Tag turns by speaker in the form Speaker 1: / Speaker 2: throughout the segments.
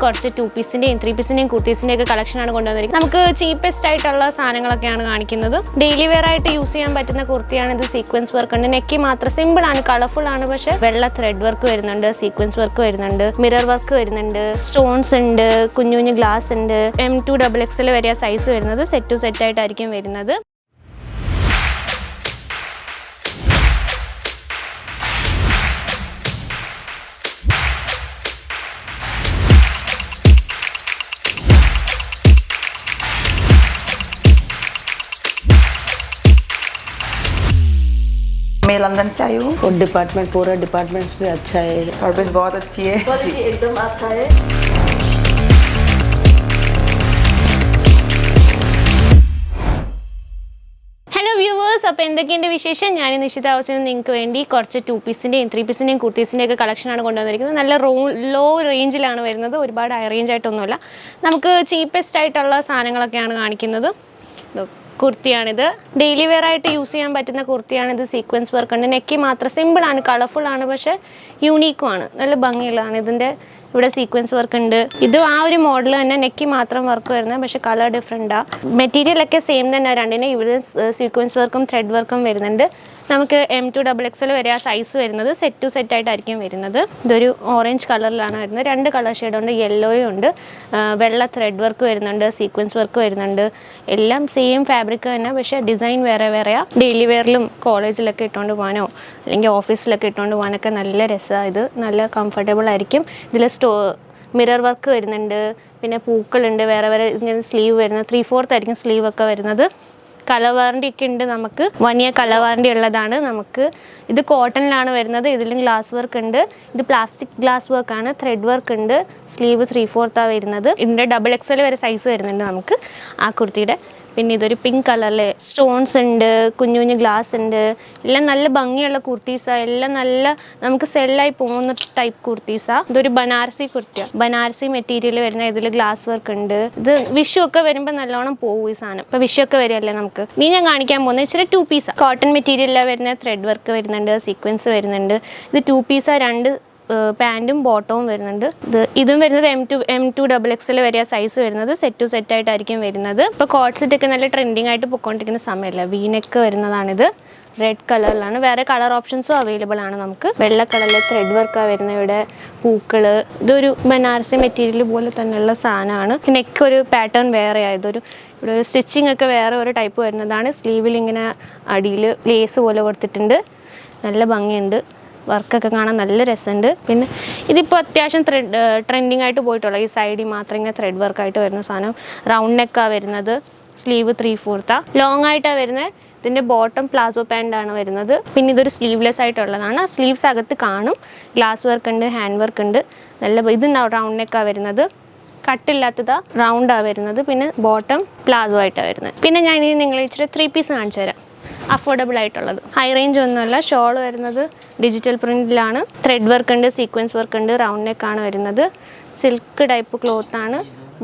Speaker 1: കുറച്ച് 2 പീസിന്റെയും 3 പീസിന്റെയും കുർത്തീസിന്റെ ഒക്കെ കളക്ഷൻ ആണ് കൊണ്ടുവന്നിരിക്കുന്നത്. നമുക്ക് ചീപ്പസ്റ്റ് ആയിട്ടുള്ള സാധനങ്ങളൊക്കെയാണ് കാണിക്കുന്നത്. ഡെയിലി വെയർ ആയിട്ട് യൂസ് ചെയ്യാൻ പറ്റുന്ന കുർത്തിയാണ് ഇത്. സീക്വൻസ് വർക്ക് ഉണ്ട്, നെക്കി മാത്രം സിമ്പിൾ ആണ്, കളർഫുൾ ആണ്, പക്ഷെ വെള്ള ത്രെഡ് വർക്ക് വരുന്നുണ്ട്, സീക്വൻസ് വർക്ക് വരുന്നുണ്ട്, മിറർ വർക്ക് വരുന്നുണ്ട്, സ്റ്റോൺസ് ഉണ്ട്, കുഞ്ഞു കുഞ്ഞു ഗ്ലാസ് ഉണ്ട്. M2XXL വരെ സൈസ് വരുന്നത്. സെറ്റ് ടു സെറ്റ് ആയിട്ടായിരിക്കും വരുന്നത്.
Speaker 2: मैं लंदन से आई हूँ
Speaker 3: और डिपार्टमेंट पूरा डिपार्टमेंट्स भी अच्छा है,
Speaker 2: सर्विस बहुत अच्छी है,
Speaker 3: क्वालिटी एकदम अच्छा है.
Speaker 1: ഹലോ വ്യൂവേഴ്സ്, അപ്പോൾ എന്തൊക്കെയുണ്ട് വിശേഷം? ഞാൻ നിശ്ചിത അവസ്ഥയിൽ നിങ്ങൾക്ക് വേണ്ടി കുറച്ച് 2 പീസിൻ്റെയും 3 പീസിൻ്റെയും കുർത്തീസിൻ്റെ ഒക്കെ കളക്ഷനാണ് കൊണ്ടുവന്നിരിക്കുന്നത്. നല്ല ലോ റേഞ്ചിലാണ് വരുന്നത്, ഒരുപാട് ഹൈ റേഞ്ച് ആയിട്ടൊന്നുമല്ല. നമുക്ക് ചീപ്പസ്റ്റ് ആയിട്ടുള്ള സാധനങ്ങളൊക്കെയാണ് കാണിക്കുന്നത്. കുർത്തിയാണിത്, ഡെയിലി വെയർ ആയിട്ട് യൂസ് ചെയ്യാൻ പറ്റുന്ന കുർത്തിയാണിത്. സീക്വൻസ് വർക്ക് ഉണ്ട്, നെക്കി മാത്രം സിമ്പിൾ ആണ്, കളർഫുൾ ആണ്, പക്ഷേ യൂണീക്കും ആണ്, നല്ല ഭംഗിയുള്ളതാണ്. ഇതിൻ്റെ ഇവിടെ സീക്വൻസ് വർക്ക് ഉണ്ട്. ഇത് ആ ഒരു മോഡൽ തന്നെ, നെക്കി മാത്രം വർക്ക് വരുന്നത്, പക്ഷേ കളർ ഡിഫറെൻറ്റാണ്. മെറ്റീരിയലൊക്കെ സെയിം തന്നെ രണ്ടിനും. ഇവിടെ സീക്വൻസ് വർക്കും ത്രെഡ് വർക്കും വരുന്നുണ്ട്. നമുക്ക് M2XXL വരെ ആ സൈസ് വരുന്നത്. സെറ്റ് ടു സെറ്റ് ആയിട്ടായിരിക്കും വരുന്നത്. ഇതൊരു ഓറഞ്ച് കളറിലാണ് വരുന്നത്. 2 കളർ ഷെയ്ഡുണ്ട്, യെല്ലോയും ഉണ്ട്. വെള്ള ത്രെഡ് വർക്ക് വരുന്നുണ്ട്, സീക്വൻസ് വർക്ക് വരുന്നുണ്ട്. എല്ലാം സെയിം ഫാബ്രിക് തന്നെ, പക്ഷേ ഡിസൈൻ വേറെ വേറെയാണ്. ഡെയിലി വെയറിലും കോളേജിലൊക്കെ ഇട്ടുകൊണ്ട് പോകാനോ അല്ലെങ്കിൽ ഓഫീസിലൊക്കെ ഇട്ടുകൊണ്ട് പോകാനൊക്കെ നല്ല രസമാണ്. ഇത് നല്ല കംഫർട്ടബിൾ ആയിരിക്കും. ഇതിൽ മിറർ വർക്ക് വരുന്നുണ്ട്, പിന്നെ പൂക്കളുണ്ട്, വേറെ വേറെ ഇങ്ങനെ സ്ലീവ് വരുന്നത്. 3/4 ആയിരിക്കും സ്ലീവൊക്കെ വരുന്നത്. കളർ വാറണ്ടി ഒക്കെ ഉണ്ട്. നമുക്ക് 1 ഇയർ കളർ വാറണ്ടി ഉള്ളതാണ്. നമുക്ക് ഇത് കോട്ടണിലാണ് വരുന്നത്. ഇതിലും ഗ്ലാസ് വർക്ക് ഉണ്ട്. ഇത് പ്ലാസ്റ്റിക് ഗ്ലാസ് വർക്കാണ്, ത്രെഡ് വർക്ക് ഉണ്ട്. സ്ലീവ് 3/4 വരുന്നത്. ഇതിൻ്റെ XXL വരെ സൈസ് വരുന്നുണ്ട് നമുക്ക് ആ കുർത്തിയുടെ. പിന്നെ ഇതൊരു പിങ്ക് കളറിൽ സ്റ്റോൺസ് ഉണ്ട്, കുഞ്ഞു കുഞ്ഞു ഗ്ലാസ് ഉണ്ട്. എല്ലാം നല്ല ഭംഗിയുള്ള കുർത്തീസാണ്. എല്ലാം നല്ല നമുക്ക് സെല്ലായി പോകുന്ന ടൈപ്പ് കുർത്തീസാണ്. ഇതൊരു ബനാറസി കുർത്തിയാണ്, ബനാറസി മെറ്റീരിയൽ വരുന്ന. ഇതിൽ ഗ്ലാസ് വർക്ക് ഉണ്ട്. ഇത് വിഷു ഒക്കെ വരുമ്പോൾ നല്ലോണം പോകും ഈ സാധനം. ഇപ്പോൾ വിഷു ഒക്കെ വരികയല്ലേ നമുക്ക്. ഇനി ഞാൻ കാണിക്കാൻ പോകുന്നത് ഇച്ചിരി 2 പീസാണ്. കോട്ടൺ മെറ്റീരിയലാണ് വരുന്നത്, ത്രെഡ് വർക്ക് വരുന്നുണ്ട്, സീക്വൻസ് വരുന്നുണ്ട്. ഇത് 2 പീസാണ്, 2 പാൻറ്റും ബോട്ടവും വരുന്നുണ്ട്. ഇതും വരുന്നത് M2XXL വരെ സൈസ് വരുന്നത്. സെറ്റ് ടു സെറ്റ് ആയിട്ടായിരിക്കും വരുന്നത്. ഇപ്പോൾ കോട്ട് സെറ്റ് ഒക്കെ നല്ല ട്രെൻഡിങ് ആയിട്ട് പൊയ്ക്കൊണ്ടിരിക്കുന്ന സമയമല്ല. വീനെക്ക് വരുന്നതാണിത്, റെഡ് കളറിലാണ്. വേറെ കളർ ഓപ്ഷൻസും അവൈലബിൾ ആണ് നമുക്ക്. വെള്ള കളറിൽ ത്രെഡ് വർക്കാണ് വരുന്നത്. ഇവിടെ പൂക്കള്. ഇതൊരു ബനാറസി മെറ്റീരിയൽ പോലെ തന്നെയുള്ള സാധനമാണ്. നെക്ക് ഒരു പാറ്റേൺ വേറെയാണ്. ഇവിടെ ഒരു സ്റ്റിച്ചിങ് ഒക്കെ വേറെ ഒരു ടൈപ്പ് വരുന്നതാണ്. സ്ലീവിൽ ഇങ്ങനെ അടിയിൽ ലേസ് പോലെ കൊടുത്തിട്ടുണ്ട്, നല്ല ഭംഗിയുണ്ട്. വർക്കൊക്കെ കാണാൻ നല്ല രസമുണ്ട്. പിന്നെ ഇതിപ്പോൾ അത്യാവശ്യം ട്രെൻഡിങ് ആയിട്ട് പോയിട്ടുള്ള ഈ സൈഡിൽ മാത്രം ഇങ്ങനെ ത്രെഡ് വർക്കായിട്ട് വരുന്ന സാധനം. റൗണ്ട് നെക്കാണ് വരുന്നത്. സ്ലീവ് 3/4 ലോങ് ആയിട്ടാണ് വരുന്നത്. ഇതിൻ്റെ ബോട്ടം പ്ലാസോ പാൻ്റാണ് വരുന്നത്. പിന്നെ ഇതൊരു സ്ലീവ്ലെസ് ആയിട്ടുള്ളതാണ്. സ്ലീവ്സ് അകത്ത് കാണും. ഗ്ലാസ് വർക്ക് ഉണ്ട്, ഹാൻഡ് വർക്ക് ഉണ്ട്. നല്ല ഇത് റൗണ്ട് നെക്കാണ് വരുന്നത്. കട്ടില്ലാത്തതാണ്, റൗണ്ടാണ് വരുന്നത്. പിന്നെ ബോട്ടം പ്ലാസോ ആയിട്ടാണ് വരുന്നത്. പിന്നെ ഞാൻ ഇനി നിങ്ങൾ ഇച്ചിരി 3 പീസ് കാണിച്ചു തരാം, അഫോർഡബിൾ ആയിട്ടുള്ളത്. ഹൈ റേഞ്ച് ഒന്നുമല്ല. ഷോൾ വരുന്നത് ഡിജിറ്റൽ പ്രിൻറ്റിലാണ്. ത്രെഡ് വർക്ക് ഉണ്ട്, സീക്വൻസ് വർക്ക് ഉണ്ട്, റൗണ്ട് നെക്കാണ് വരുന്നത്. സിൽക്ക് ടൈപ്പ് ക്ലോത്താണ്.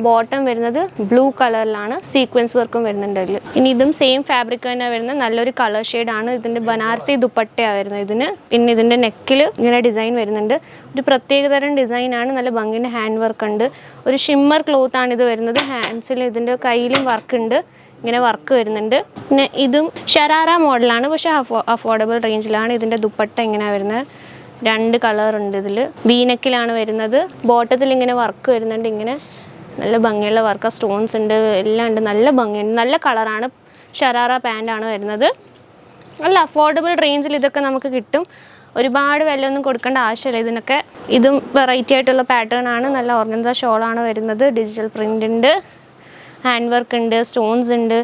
Speaker 1: ബോട്ടം വരുന്നത് ബ്ലൂ കളറിലാണ്, സീക്വൻസ് വർക്കും വരുന്നുണ്ട് അതിൽ. ഇനി ഇതും സെയിം ഫാബ്രിക് തന്നെ വരുന്നത്, നല്ലൊരു കളർ ഷെയ്ഡാണ്. ഇതിൻ്റെ ബനാറസി ദുപ്പട്ടയാണ് വരുന്നത് ഇതിന്. പിന്നെ ഇതിൻ്റെ നെക്കിൽ ഇങ്ങനെ ഡിസൈൻ വരുന്നുണ്ട്. ഒരു പ്രത്യേകതരം ഡിസൈനാണ്, നല്ല ഭംഗിൻ്റെ ഹാൻഡ് വർക്ക് ഉണ്ട്. ഒരു ഷിമ്മർ ക്ലോത്താണ് ഇത് വരുന്നത്. ഹാൻഡ്സിൽ ഇതിൻ്റെ കയ്യിലും വർക്ക് ഉണ്ട്, ഇങ്ങനെ വർക്ക് വരുന്നുണ്ട്. പിന്നെ ഇതും ഷരാറ മോഡലാണ്, പക്ഷേ അഫോർഡബിൾ റേഞ്ചിലാണ്. ഇതിൻ്റെ ദുപ്പട്ട ഇങ്ങനെ വരുന്നത്. 2 കളറുണ്ട് ഇതിൽ. വീനെക്കിലാണ് വരുന്നത്. ബോട്ടത്തിൽ ഇങ്ങനെ വർക്ക് വരുന്നുണ്ട്. ഇങ്ങനെ നല്ല ഭംഗിയുള്ള വർക്ക്, സ്റ്റോൺസ് ഉണ്ട്, എല്ലാം ഉണ്ട്, നല്ല ഭംഗിയുണ്ട്, നല്ല കളറാണ്. ഷരാറ പാൻ്റാണ് വരുന്നത്. നല്ല അഫോർഡബിൾ റേഞ്ചിൽ ഇതൊക്കെ നമുക്ക് കിട്ടും. ഒരുപാട് വില ഒന്നും കൊടുക്കേണ്ട ആവശ്യമില്ല ഇതിനൊക്കെ. ഇതും വെറൈറ്റി ആയിട്ടുള്ള പാറ്റേൺ ആണ്. നല്ല ഓർഗൻസ ഷോളാണ് വരുന്നത്. ഡിജിറ്റൽ പ്രിൻ്റ് ഉണ്ട്, ഹാൻഡ് വർക്ക് ഉണ്ട്, സ്റ്റോൺസ് ഉണ്ട്.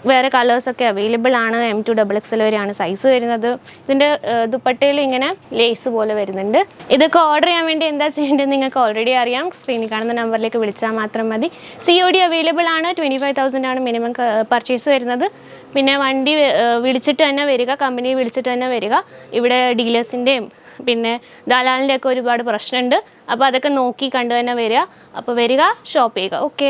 Speaker 1: വേറെ കളേഴ്സൊക്കെ അവൈലബിൾ ആണ്. M2XXL വരെയാണ് സൈസ് വരുന്നത്. ഇതിൻ്റെ ദുപ്പട്ടയിൽ ഇങ്ങനെ ലേസ് പോലെ വരുന്നുണ്ട്. ഇതൊക്കെ ഓർഡർ ചെയ്യാൻ വേണ്ടി എന്താ ചെയ്യേണ്ടത് നിങ്ങൾക്ക് ഓൾറെഡി അറിയാം. സ്ക്രീനിൽ കാണുന്ന നമ്പറിലേക്ക് വിളിച്ചാൽ മാത്രം മതി. COD അവൈലബിൾ ആണ്. 25,000 ആണ് മിനിമം പർച്ചേസ് വരുന്നത്. പിന്നെ വണ്ടി വിളിച്ചിട്ട് തന്നെ വരിക, കമ്പനി വിളിച്ചിട്ട് തന്നെ വരിക. ഇവിടെ ഡീലേഴ്സിൻ്റെയും പിന്നെ ദലാലിൻ്റെ ഒക്കെ ഒരുപാട് പ്രശ്നമുണ്ട്. അപ്പോൾ അതൊക്കെ നോക്കി കണ്ടു തന്നെ വരിക. അപ്പോൾ വരിക, ഷോപ്പ് ചെയ്യുക. ഓക്കെ.